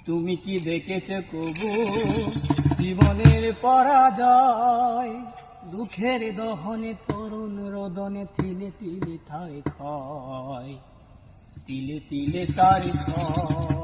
তুমি কি দেখেছ কবু জীবনের পরাজয়? দুঃখের দহনে তরুণ রোদনে তিলে তিলে তার ক্ষয়, তিলে তিলে তার ক্ষয়।